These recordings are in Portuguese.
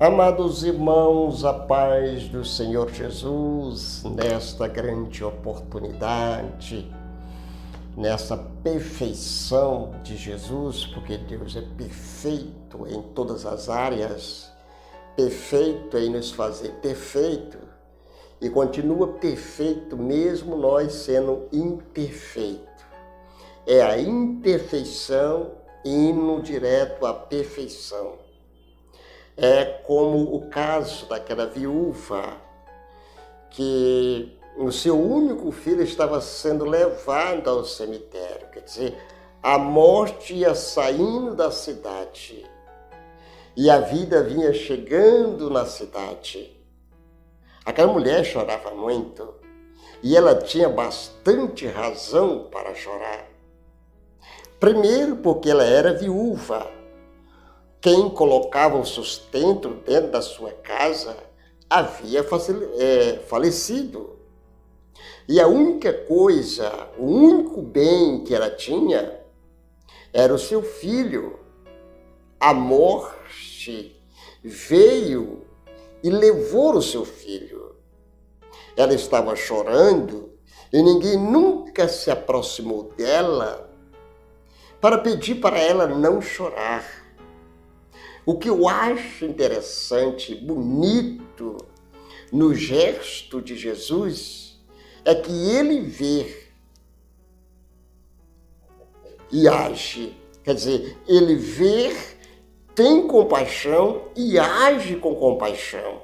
Amados irmãos, a paz do Senhor Jesus, nesta grande oportunidade, nessa perfeição de Jesus, porque Deus é perfeito em todas as áreas, perfeito em nos fazer perfeito, e continua perfeito mesmo nós sendo imperfeito. É a imperfeição indo direto à perfeição. É como o caso daquela viúva que o seu único filho estava sendo levado ao cemitério. Quer dizer, a morte ia saindo da cidade e a vida vinha chegando na cidade. Aquela mulher chorava muito e ela tinha bastante razão para chorar. Primeiro porque ela era viúva. Quem colocava o sustento dentro da sua casa havia falecido. E a única coisa, o único bem que ela tinha era o seu filho. A morte veio e levou o seu filho. Ela estava chorando e ninguém nunca se aproximou dela para pedir para ela não chorar. O que eu acho interessante, bonito no gesto de Jesus é que ele vê e age. Quer dizer, ele vê, tem compaixão e age com compaixão.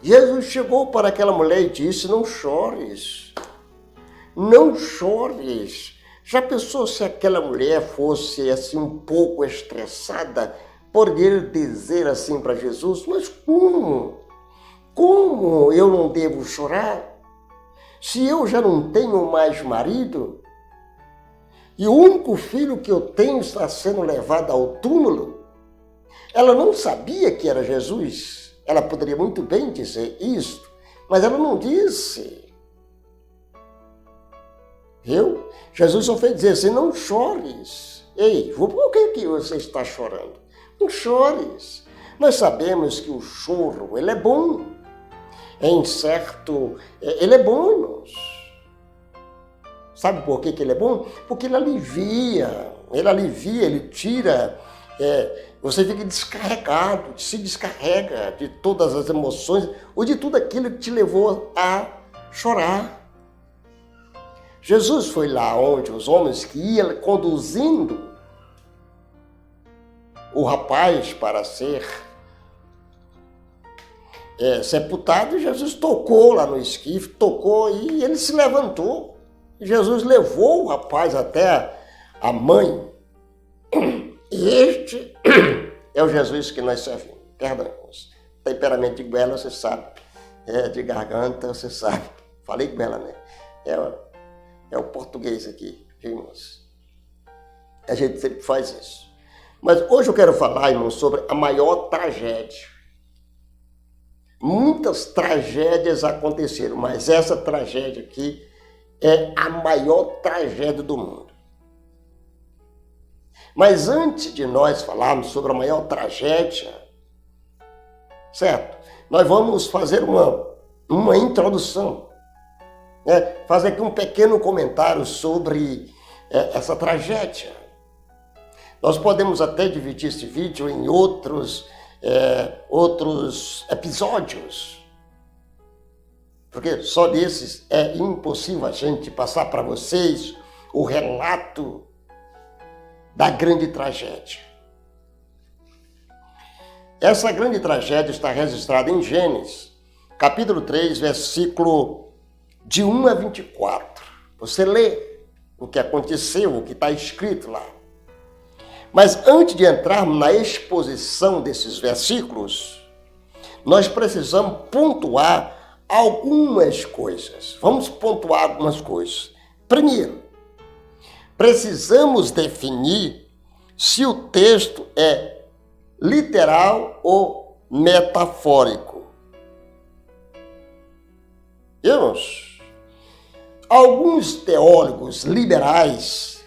Jesus chegou para aquela mulher e disse: não chores, não chores. Já pensou se aquela mulher fosse assim um pouco estressada? Poderia dizer assim para Jesus: mas como? Como eu não devo chorar? Se eu já não tenho mais marido e o único filho que eu tenho está sendo levado ao túmulo? Ela não sabia que era Jesus. Ela poderia muito bem dizer isso, mas ela não disse. Viu? Jesus só fez dizer assim: não chores. Ei, por que você está chorando? Não chores. Nós sabemos que o choro, ele é bom. Ele é bom, irmãos. Sabe por que ele é bom? Porque ele alivia, ele tira, você fica descarregado, se descarrega de todas as emoções ou de tudo aquilo que te levou a chorar. Jesus foi lá onde os homens que iam conduzindo o rapaz para ser sepultado, Jesus tocou lá no esquife, tocou e ele se levantou. Jesus levou o rapaz até a mãe. E este é o Jesus que nós servimos. Perdão, temperamento de goela, você sabe. De garganta, você sabe. Falei goela, né? É o português aqui, viu, irmãos? A gente sempre faz isso. Mas hoje eu quero falar, irmão, sobre a maior tragédia. Muitas tragédias aconteceram, mas essa tragédia aqui é a maior tragédia do mundo. Mas antes de nós falarmos sobre a maior tragédia, certo? Nós vamos fazer uma introdução, fazer aqui um pequeno comentário sobre essa tragédia. Nós podemos até dividir esse vídeo em outros episódios, porque só desses é impossível a gente passar para vocês o relato da grande tragédia. Essa grande tragédia está registrada em Gênesis, capítulo 3, versículo de 1 a 24. Você lê o que aconteceu, o que está escrito lá. Mas antes de entrarmos na exposição desses versículos, nós precisamos pontuar algumas coisas. Vamos pontuar algumas coisas. Primeiro, precisamos definir se o texto é literal ou metafórico. Irmãos, alguns teólogos liberais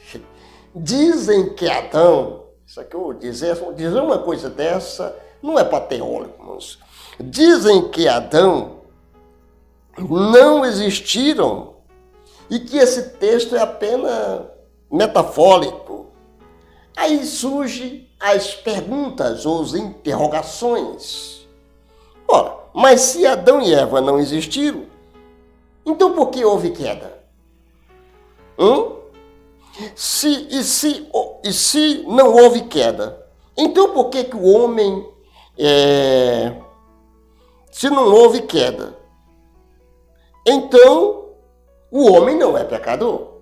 dizem que Adão, isso aqui eu vou dizer uma coisa dessa, não é para teólogos. Dizem que Adão não existiram e que esse texto é apenas metafórico. Aí surgem as perguntas ou as interrogações. Ora, mas se Adão e Eva não existiram, então por que houve queda? Se não houve queda, então por que o homem... se não houve queda, então o homem não é pecador.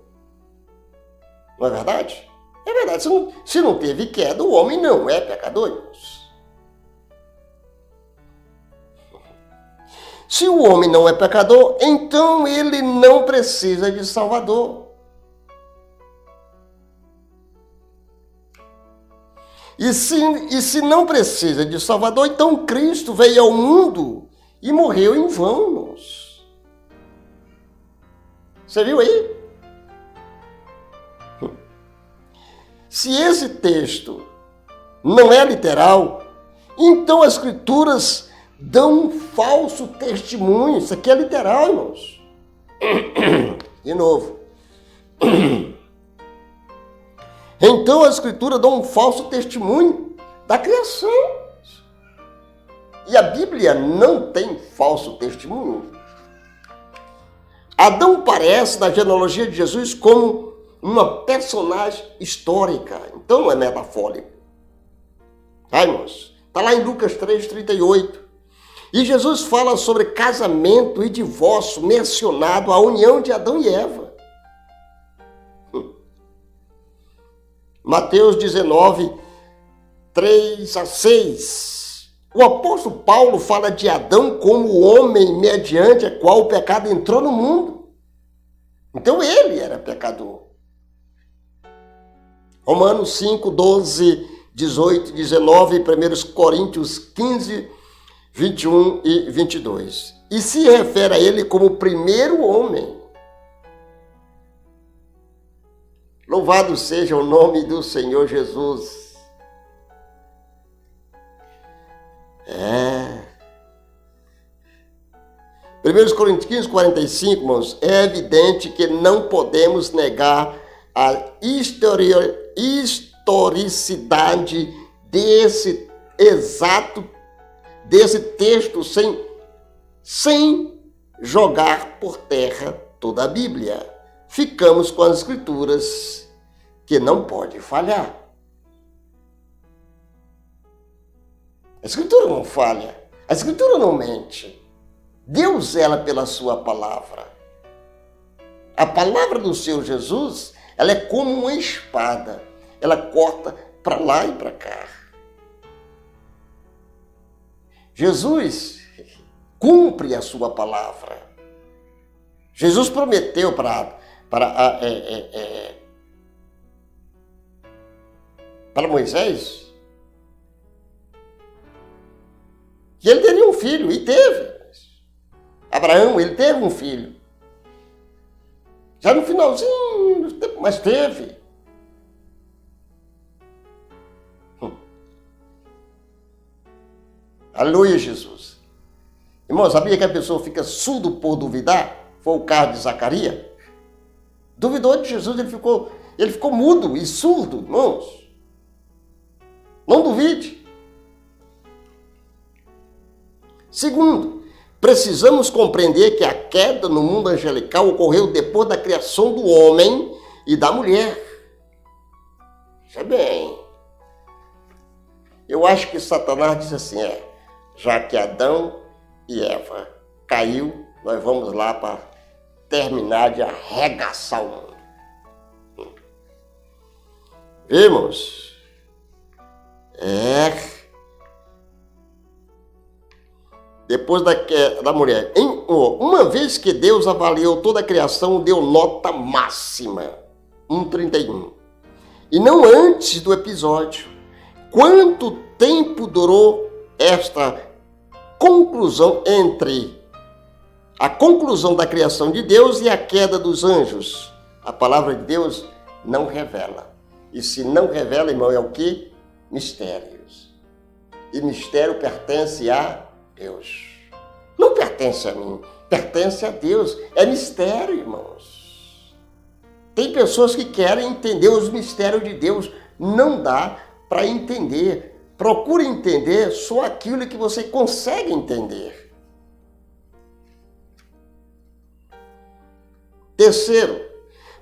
Não é verdade? É verdade. Se não teve queda, o homem não é pecador, irmãos. Se o homem não é pecador, então ele não precisa de Salvador. E se não precisa de Salvador, então Cristo veio ao mundo e morreu em vão, irmãos. Você viu aí? Se esse texto não é literal, então as Escrituras dão um falso testemunho. Isso aqui é literal, irmãos. De novo. Então a Escritura dá um falso testemunho da criação. E a Bíblia não tem falso testemunho. Adão parece, na genealogia de Jesus, como uma personagem histórica. Então não é metafórico. Tá, irmãos? Está lá em Lucas 3:38. E Jesus fala sobre casamento e divórcio, mencionado a união de Adão e Eva. Mateus 19, 3-6. O apóstolo Paulo fala de Adão como o homem mediante a qual o pecado entrou no mundo. Então ele era pecador. Romanos 5, 12, 18, 19 e 1 Coríntios 15, 21 e 22. E se refere a ele como o primeiro homem. Louvado seja o nome do Senhor Jesus. 1 Coríntios 15, 45, irmãos, é evidente que não podemos negar a historicidade desse texto sem jogar por terra toda a Bíblia. Ficamos com as Escrituras que não pode falhar. A Escritura não falha. A Escritura não mente. Deus zela pela sua palavra. A palavra do Senhor Jesus, ela é como uma espada. Ela corta para lá e para cá. Jesus cumpre a sua palavra. Jesus prometeu para Moisés que ele teria um filho, e teve. Abraão, ele teve um filho. Já no finalzinho do tempo, mas teve. Aleluia, Jesus. Irmão, sabia que a pessoa fica surdo por duvidar? Foi o caso de Zacarias. Duvidou de Jesus, ele ficou mudo e surdo, irmãos. Não duvide. Segundo, precisamos compreender que a queda no mundo angelical ocorreu depois da criação do homem e da mulher. Veja bem. Eu acho que Satanás disse assim, já que Adão e Eva caiu, nós vamos lá para terminar de arregaçar o mundo. Vimos? Depois da mulher. Uma vez que Deus avaliou toda a criação, deu nota máxima. 1,31. E não antes do episódio. Quanto tempo durou esta conclusão entre a conclusão da criação de Deus e a queda dos anjos? A palavra de Deus não revela. E se não revela, irmão, é o quê? Mistérios. e mistério pertence a Deus. Não pertence a mim, pertence a Deus. É mistério, irmãos. Tem pessoas que querem entender os mistérios de Deus. Não dá para entender. Procure entender só aquilo que você consegue entender. Terceiro,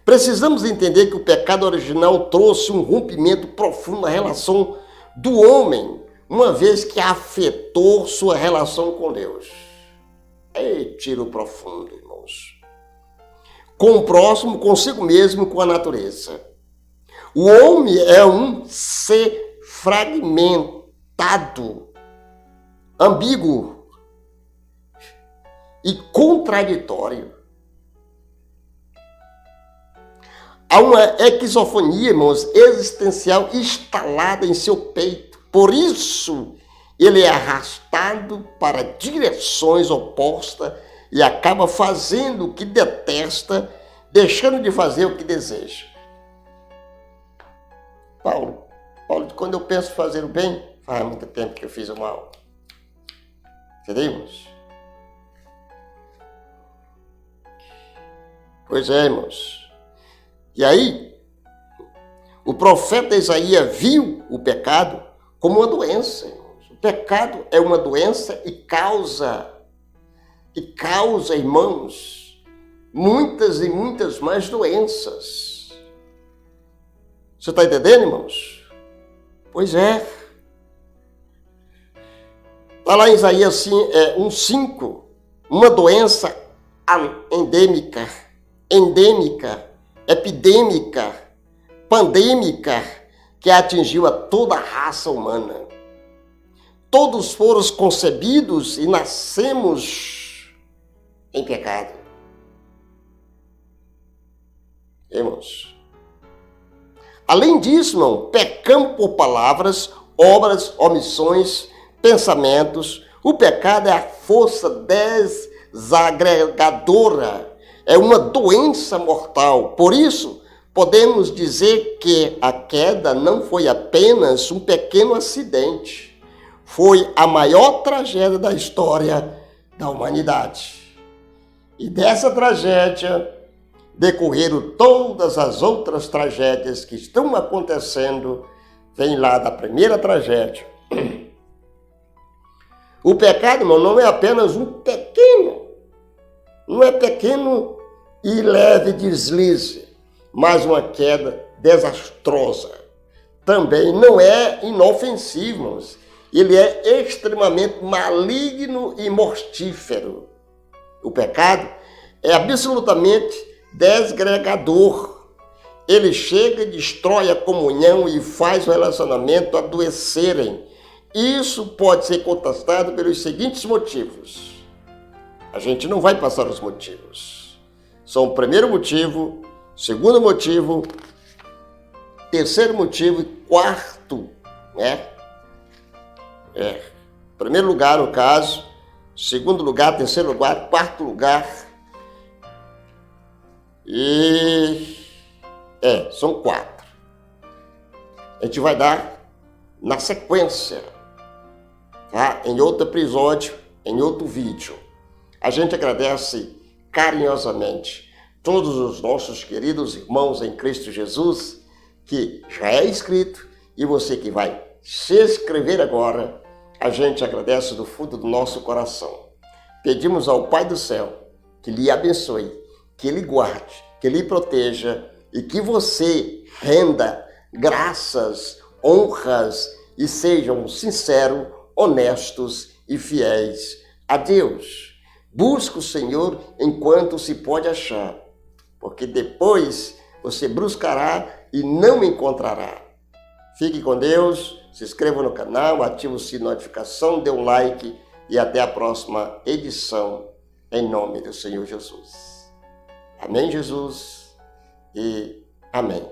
precisamos entender que o pecado original trouxe um rompimento profundo na relação do homem, uma vez que afetou sua relação com Deus. É tiro profundo, irmãos. Com o próximo, consigo mesmo, com a natureza. O homem é um ser fragmentado, ambíguo e contraditório. Há uma esquizofonia, irmãos, existencial instalada em seu peito. Por isso, ele é arrastado para direções opostas e acaba fazendo o que detesta, deixando de fazer o que deseja. Paulo, quando eu penso fazer o bem, faz muito tempo que eu fiz o mal. Entendemos? Pois é, irmãos. E aí, o profeta Isaías viu o pecado como uma doença. O pecado é uma doença e causa, irmãos, muitas e muitas mais doenças. Você está entendendo, irmãos? Pois é. Está lá em Isaías 1,5, uma doença endêmica, epidêmica, pandêmica, que atingiu a toda a raça humana. Todos foram concebidos e nascemos em pecado. Irmãos, além disso, irmão, pecamos por palavras, obras, omissões, pensamentos. O pecado é a força desagregadora, é uma doença mortal. Por isso, podemos dizer que a queda não foi apenas um pequeno acidente, foi a maior tragédia da história da humanidade. E dessa tragédia decorreram todas as outras tragédias que estão acontecendo, vem lá da primeira tragédia. O pecado, irmão, não é apenas um pequeno, não é pequeno e leve deslize, mas uma queda desastrosa. Também não é inofensivo, irmãos. Ele é extremamente maligno e mortífero. O pecado é absolutamente desagregador. Ele chega, destrói a comunhão e faz o relacionamento adoecerem. Isso pode ser contestado pelos seguintes motivos. A gente não vai passar os motivos. São o primeiro motivo, segundo motivo, terceiro motivo e quarto, né? Primeiro lugar, no caso, segundo lugar, terceiro lugar, quarto lugar. São 4. A gente vai dar na sequência, tá? Em outro episódio, em outro vídeo. A gente agradece carinhosamente todos os nossos queridos irmãos em Cristo Jesus, que já é inscrito, e você que vai se inscrever agora, a gente agradece do fundo do nosso coração. Pedimos ao Pai do Céu que lhe abençoe, que lhe guarde, que lhe proteja e que você renda graças, honras e sejam sinceros, honestos e fiéis a Deus. Busque o Senhor enquanto se pode achar, porque depois você buscará e não encontrará. Fique com Deus, se inscreva no canal, ative o sininho de notificação, dê um like e até a próxima edição, em nome do Senhor Jesus. Amém, Jesus, e amém.